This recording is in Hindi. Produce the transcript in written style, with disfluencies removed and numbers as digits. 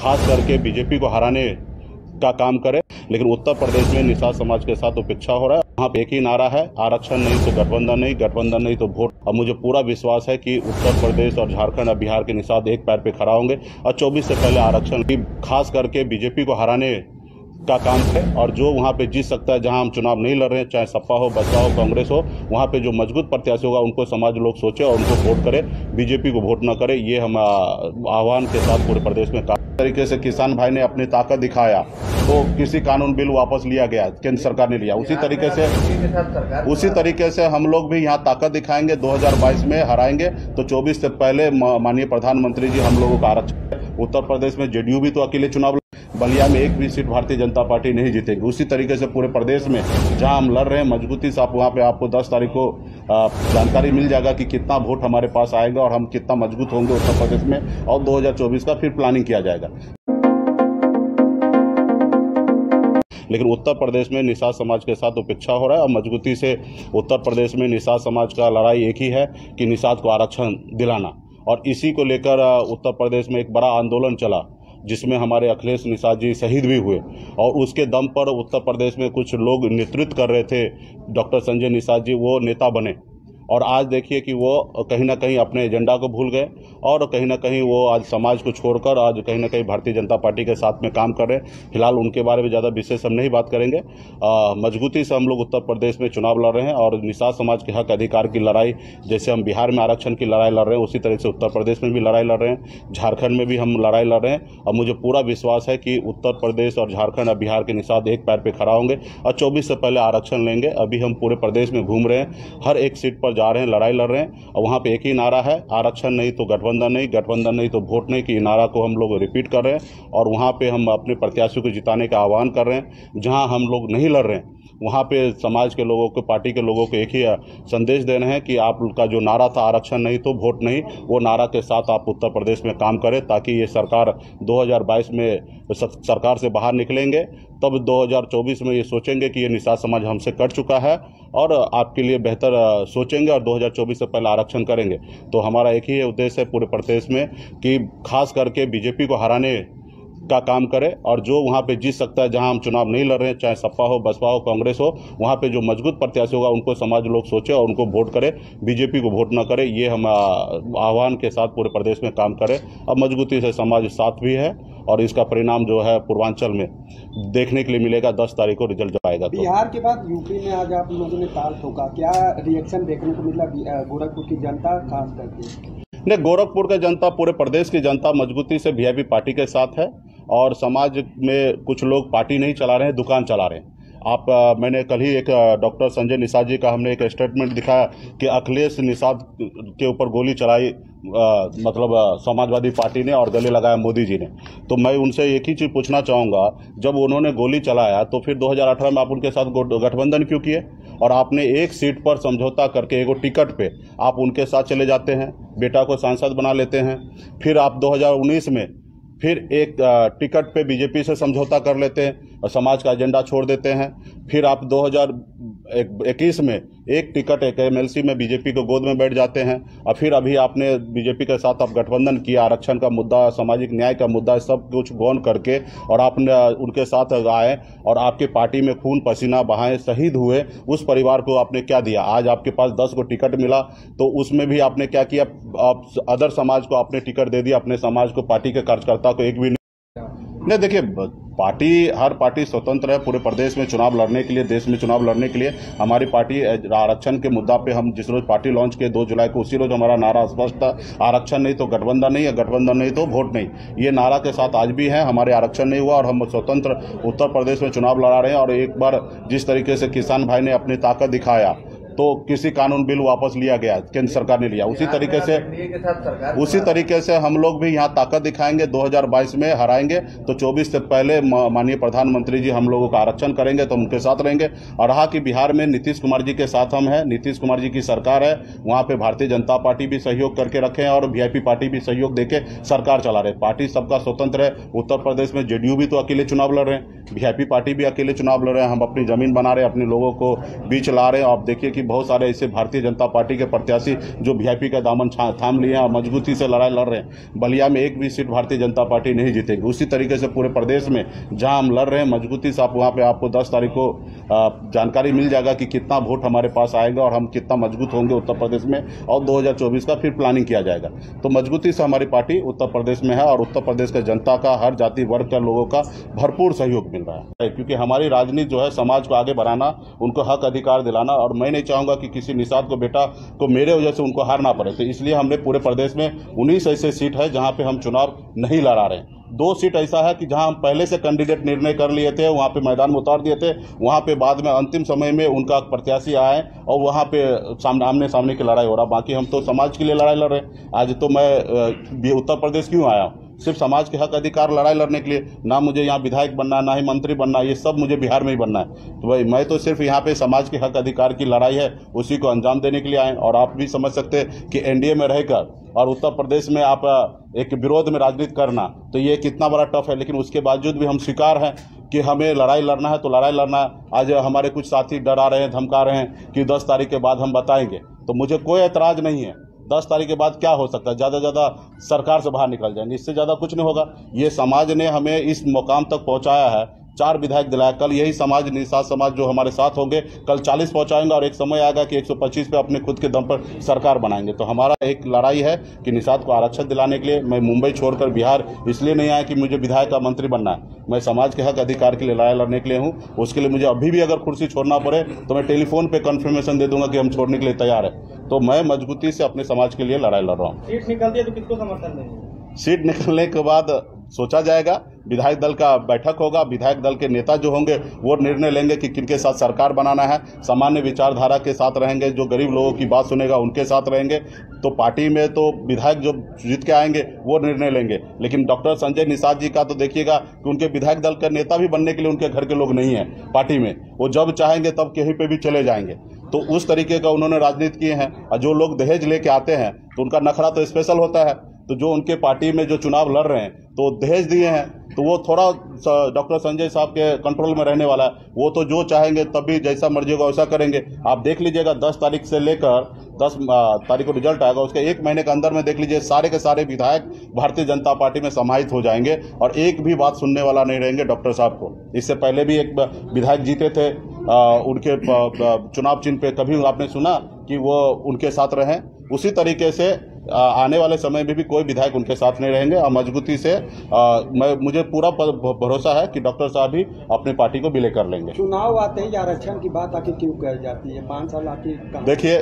खास करके बीजेपी को हराने का काम करे। लेकिन उत्तर प्रदेश में निषाद समाज के साथ उपेक्षा हो रहा है। वहाँ पे एक ही नारा है, आरक्षण नहीं तो गठबंधन नहीं, गठबंधन नहीं तो वोट। और मुझे पूरा विश्वास है कि उत्तर प्रदेश और झारखंड और बिहार के निषाद एक पैर पे खड़ा होंगे और 24 से पहले आरक्षण की खास करके बीजेपी को हराने का काम है। और जो वहाँ पे जीत सकता है, जहाँ हम चुनाव नहीं लड़ रहे हैं, चाहे सपा हो, बसपा हो, कांग्रेस हो, वहाँ पे जो मजबूत प्रत्याशी होगा उनको समाज लोग सोचे और उनको वोट करे, बीजेपी को वोट न करे। ये हम आह्वान के साथ पूरे प्रदेश में तरीके से किसान भाई ने अपनी ताकत दिखाया तो कृषि कानून बिल वापस लिया गया, केंद्र सरकार ने लिया। उसी तरीके से हम लोग भी यहाँ ताकत दिखाएंगे। 2022 में हराएंगे तो 24 से पहले माननीय प्रधानमंत्री जी हम लोगों का आरक्षण। उत्तर प्रदेश में जेडीयू भी तो अकेले चुनाव, बलिया में एक भी सीट भारतीय जनता पार्टी नहीं जीतेगी। उसी तरीके से पूरे प्रदेश में जहां हम लड़ रहे हैं मजबूती से, आप वहां पे आपको 10 तारीख को जानकारी मिल जाएगा कि कितना वोट हमारे पास आएगा और हम कितना मजबूत होंगे उत्तर प्रदेश में। और 2024 का फिर प्लानिंग किया जाएगा। लेकिन उत्तर प्रदेश में निषाद समाज के साथ उपेक्षा हो रहा है और मजबूती से उत्तर प्रदेश में निषाद समाज का लड़ाई एक ही है कि निषाद को आरक्षण दिलाना। और इसी को लेकर उत्तर प्रदेश में एक बड़ा आंदोलन चला जिसमें हमारे अखिलेश निषाद जी शहीद भी हुए। और उसके दम पर उत्तर प्रदेश में कुछ लोग नेतृत्व कर रहे थे, डॉक्टर संजय निषाद जी वो नेता बने। और आज देखिए कि वो कहीं ना कहीं अपने एजेंडा को भूल गए और कहीं ना कहीं वो आज समाज को छोड़कर आज कहीं ना कहीं भारतीय जनता पार्टी के साथ में काम कर रहे हैं। फिलहाल उनके बारे में ज़्यादा विशेष हम नहीं बात करेंगे। मजबूती से हम लोग उत्तर प्रदेश में चुनाव लड़ रहे हैं और निषाद समाज के हक अधिकार की लड़ाई, जैसे हम बिहार में आरक्षण की लड़ाई लड़ रहे हैं, उसी तरह से उत्तर प्रदेश में भी लड़ाई लड़ रहे हैं, झारखंड में भी हम लड़ाई लड़ रहे हैं। और मुझे पूरा विश्वास है कि उत्तर प्रदेश और झारखंड और बिहार के निषाद एक पैर पे खड़ा होंगे और 24 से पहले आरक्षण लेंगे। अभी हम पूरे प्रदेश में घूम रहे हैं, हर एक सीट पर जा रहे हैं, लड़ाई लड़ रहे हैं। और वहाँ पे एक ही नारा है, आरक्षण नहीं तो गठबंधन नहीं, गठबंधन नहीं तो वोट नहीं, कि नारा को हम लोग रिपीट कर रहे हैं। और वहाँ पे हम अपने प्रत्याशियों को जिताने का आह्वान कर रहे हैं। जहाँ हम लोग नहीं लड़ रहे हैं वहाँ पे समाज के लोगों को, पार्टी के लोगों को एक ही संदेश देना है कि आपका जो नारा था आरक्षण नहीं तो वोट नहीं, वो नारा के साथ आप उत्तर प्रदेश में काम करें, ताकि ये सरकार 2022 में सरकार से बाहर निकलेंगे। तब 2024 में ये सोचेंगे कि ये निषाद समाज हमसे कट चुका है और आपके लिए बेहतर सोचेंगे और 2024 से पहले आरक्षण करेंगे। तो हमारा एक ही उद्देश्य है पूरे प्रदेश में कि खास करके बीजेपी को हराने का काम करे। और जो वहाँ पे जीत सकता है, जहाँ हम चुनाव नहीं लड़ रहे हैं, चाहे सपा हो, बसपा हो, कांग्रेस हो, वहाँ पे जो मजबूत प्रत्याशी होगा उनको समाज लोग सोचे और उनको वोट करे, बीजेपी को वोट न करे। ये हम आह्वान के साथ पूरे प्रदेश में काम करें। अब मजबूती से समाज साथ भी है और इसका परिणाम जो है पूर्वांचल में देखने के लिए मिलेगा। 10 तारीख को रिजल्ट जब आएगा। तो बिहार के बाद यूपी में आज आप लोगों ने ताल ठोका, क्या रिएक्शन देखने को मिला गोरखपुर की जनता खास करके? नहीं, गोरखपुर की जनता, पूरे प्रदेश की जनता मजबूती से वीआईपी पार्टी के साथ है। और समाज में कुछ लोग पार्टी नहीं चला रहे हैं, दुकान चला रहे हैं। मैंने कल ही एक डॉक्टर संजय निषाद जी का हमने एक स्टेटमेंट दिखाया कि अखिलेश निषाद के ऊपर गोली चलाई मतलब समाजवादी पार्टी ने और गले लगाया मोदी जी ने। तो मैं उनसे एक ही चीज़ पूछना चाहूँगा, जब उन्होंने गोली चलाया तो फिर 2018 में आप उनके साथ गठबंधन क्यों किए? और आपने एक सीट पर समझौता करके एक टिकट पे आप उनके साथ चले जाते हैं, बेटा को सांसद बना लेते हैं। फिर आप 2019 में फिर एक टिकट पे बीजेपी से समझौता कर लेते हैं और समाज का एजेंडा छोड़ देते हैं। फिर आप 2021 में एक टिकट एक एमएलसी में बीजेपी को गोद में बैठ जाते हैं। और फिर अभी आपने बीजेपी के साथ आप गठबंधन किया, आरक्षण का मुद्दा, सामाजिक न्याय का मुद्दा, सब कुछ गौन करके और आपने उनके साथ आए और आपके पार्टी में खून पसीना बहाए शहीद हुए उस परिवार को आपने क्या दिया? आज आपके पास 10 को टिकट मिला तो उसमें भी आपने क्या किया? आप अदर समाज को आपने टिकट दे दिया, अपने समाज को, पार्टी के कार्यकर्ता को एक भी नहीं। देखिए, हर पार्टी स्वतंत्र है पूरे प्रदेश में चुनाव लड़ने के लिए, देश में चुनाव लड़ने के लिए। हमारी पार्टी आरक्षण के मुद्दा पे हम जिस रोज पार्टी लॉन्च किए 2 जुलाई को, उसी रोज हमारा नारा स्पष्ट था, आरक्षण नहीं तो गठबंधन नहीं है, गठबंधन नहीं तो वोट नहीं। ये नारा के साथ आज भी है। हमारे आरक्षण नहीं हुआ और हम स्वतंत्र उत्तर प्रदेश में चुनाव लड़ा रहे हैं। और एक बार जिस तरीके से किसान भाई ने अपनी ताकत दिखाया तो कृषि कानून बिल वापस लिया गया, केंद्र सरकार ने लिया। उसी तरीके से हम लोग भी यहाँ ताकत दिखाएंगे। 2022 में हराएंगे तो 24 से पहले माननीय प्रधानमंत्री जी हम लोगों का आरक्षण करेंगे तो उनके साथ रहेंगे। और रहा कि बिहार में नीतीश कुमार जी के साथ हम हैं, नीतीश कुमार जी की सरकार है, वहाँ पे भारतीय जनता पार्टी भी सहयोग करके रखे हैं और वीआईपी पार्टी भी सहयोग देके सरकार चला रहे। पार्टी सबका स्वतंत्र है। उत्तर प्रदेश में जेडीयू भी तो अकेले चुनाव लड़ रहे हैं, वीआईपी पार्टी भी अकेले चुनाव लड़ रहे हैं। हम अपनी जमीन बना रहे हैं, अपने लोगों को बीच ला रहे हैं। आप देखिए कि बहुत सारे ऐसे भारतीय जनता पार्टी के प्रत्याशी जो वीआईपी का दामन थाम लिए हैं और मजबूती से लड़ाई लड़ रहे हैं। बलिया में एक भी सीट भारतीय जनता पार्टी नहीं जीतेगी। उसी तरीके से पूरे प्रदेश में जहां हम लड़ रहे हैं मजबूती से, आप वहां पे आपको 10 तारीख को जानकारी मिल जाएगा कि कितना वोट हमारे पास आएगा और हम कितना मजबूत होंगे उत्तर प्रदेश में, और 2024 का फिर प्लानिंग किया जाएगा। तो मजबूती से हमारी पार्टी उत्तर प्रदेश में है और उत्तर प्रदेश के जनता का, हर जाति वर्ग के लोगों का भरपूर सहयोग मिल रहा है, क्योंकि हमारी राजनीति जो है समाज को आगे बढ़ाना, उनको हक अधिकार दिलाना, और मैं नहीं चाहूंगा कि किसी निषाद को बेटा को मेरे वजह से उनको हारना पड़े। तो इसलिए हमने पूरे प्रदेश में 19 ऐसे सीट है जहां पे हम चुनाव नहीं लड़ा रहे हैं। 2 सीट ऐसा है कि जहां हम पहले से कैंडिडेट निर्णय कर लिए थे, वहां पे मैदान में उतार दिए थे, वहां पे बाद में अंतिम समय में उनका प्रत्याशी आए और वहां पे आमने सामने की लड़ाई हो रहा। बाकी हम तो समाज के लिए लड़ाई लड़ रहे हैं। आज तो मैं उत्तर प्रदेश क्यों आया हूँ? सिर्फ समाज के हक अधिकार लड़ाई लड़ने के लिए। ना मुझे यहाँ विधायक बनना है, ना ही मंत्री बनना है, ये सब मुझे बिहार में ही बनना है। तो भाई मैं तो सिर्फ यहाँ पे समाज के हक अधिकार की लड़ाई है, उसी को अंजाम देने के लिए आए। और आप भी समझ सकते हैं कि एनडीए में रहकर और उत्तर प्रदेश में आप एक विरोध में राजनीति करना, तो ये कितना बड़ा टफ है। लेकिन उसके बावजूद भी हम स्वीकार हैं कि हमें लड़ाई लड़ना है तो लड़ाई लड़ना है। आज हमारे कुछ साथी डरा रहे हैं, धमका रहे हैं कि 10 तारीख के बाद हम बताएंगे, तो मुझे कोई एतराज़ नहीं है। 10 तारीख के बाद क्या हो सकता है? ज़्यादा ज़्यादा सरकार से बाहर निकल जाएंगे, इससे ज़्यादा कुछ नहीं होगा। ये समाज ने हमें इस मुकाम तक पहुंचाया है, 4 विधायक दिलाया। कल यही समाज, निषाद समाज जो हमारे साथ होंगे, कल 40 पहुंचाएंगे और एक समय आएगा कि 125 पे अपने खुद के दम पर सरकार बनाएंगे। तो हमारा एक लड़ाई है कि निषाद को आरक्षण दिलाने के लिए। मैं मुंबई छोड़कर बिहार इसलिए नहीं आया कि मुझे विधायक का मंत्री बनना है, मैं समाज के हक अधिकार के लिए लड़ाई लड़ने के लिए हूँ। उसके लिए मुझे अभी भी अगर कुर्सी छोड़ना पड़े तो मैं टेलीफोन पे कन्फर्मेशन दे दूंगा कि हम छोड़ने के लिए तैयार है। तो मैं मजबूती से अपने समाज के लिए लड़ाई लड़ रहा हूँ। सीट निकलती है तो किसको समर्थन देंगे? सीट निकलने के बाद सोचा जाएगा, विधायक दल का बैठक होगा, विधायक दल के नेता जो होंगे वो निर्णय लेंगे कि किनके साथ सरकार बनाना है। सामान्य विचारधारा के साथ रहेंगे, जो गरीब लोगों की बात सुनेगा उनके साथ रहेंगे। तो पार्टी में तो विधायक जो जीत के आएंगे वो निर्णय लेंगे। लेकिन डॉक्टर संजय निषाद जी का तो देखिएगा कि उनके विधायक दल का नेता भी बनने के लिए उनके घर के लोग नहीं हैं पार्टी में। वो जब चाहेंगे तब कहीं पे भी चले जाएंगे। तो उस तरीके का उन्होंने राजनीति किए हैं। और जो लोग दहेज लेके आते हैं तो उनका नखरा तो स्पेशल होता है। तो जो उनके पार्टी में जो चुनाव लड़ रहे हैं तो दहेज दिए हैं, तो वो थोड़ा डॉक्टर संजय साहब के कंट्रोल में रहने वाला है। वो तो जो चाहेंगे तभी जैसा मर्जी होगा वैसा करेंगे। आप देख लीजिएगा 10 तारीख से लेकर 10 तारीख को रिजल्ट आएगा, उसके 1 महीने के अंदर में देख लीजिए सारे के सारे विधायक भारतीय जनता पार्टी में समाहित हो जाएंगे और एक भी बात सुनने वाला नहीं रहेंगे डॉक्टर साहब को। इससे पहले भी एक विधायक जीते थे, उनके चुनाव चिन्ह पे कभी आपने सुना कि वो उनके साथ रहें? उसी तरीके से आने वाले समय में भी कोई विधायक उनके साथ नहीं रहेंगे। और मजबूती से मुझे पूरा भरोसा है कि डॉक्टर साहब भी अपने पार्टी को विलय कर लेंगे। चुनाव आते ही आरक्षण की बात आके क्यों कही जाती है? 5 साल आके देखिए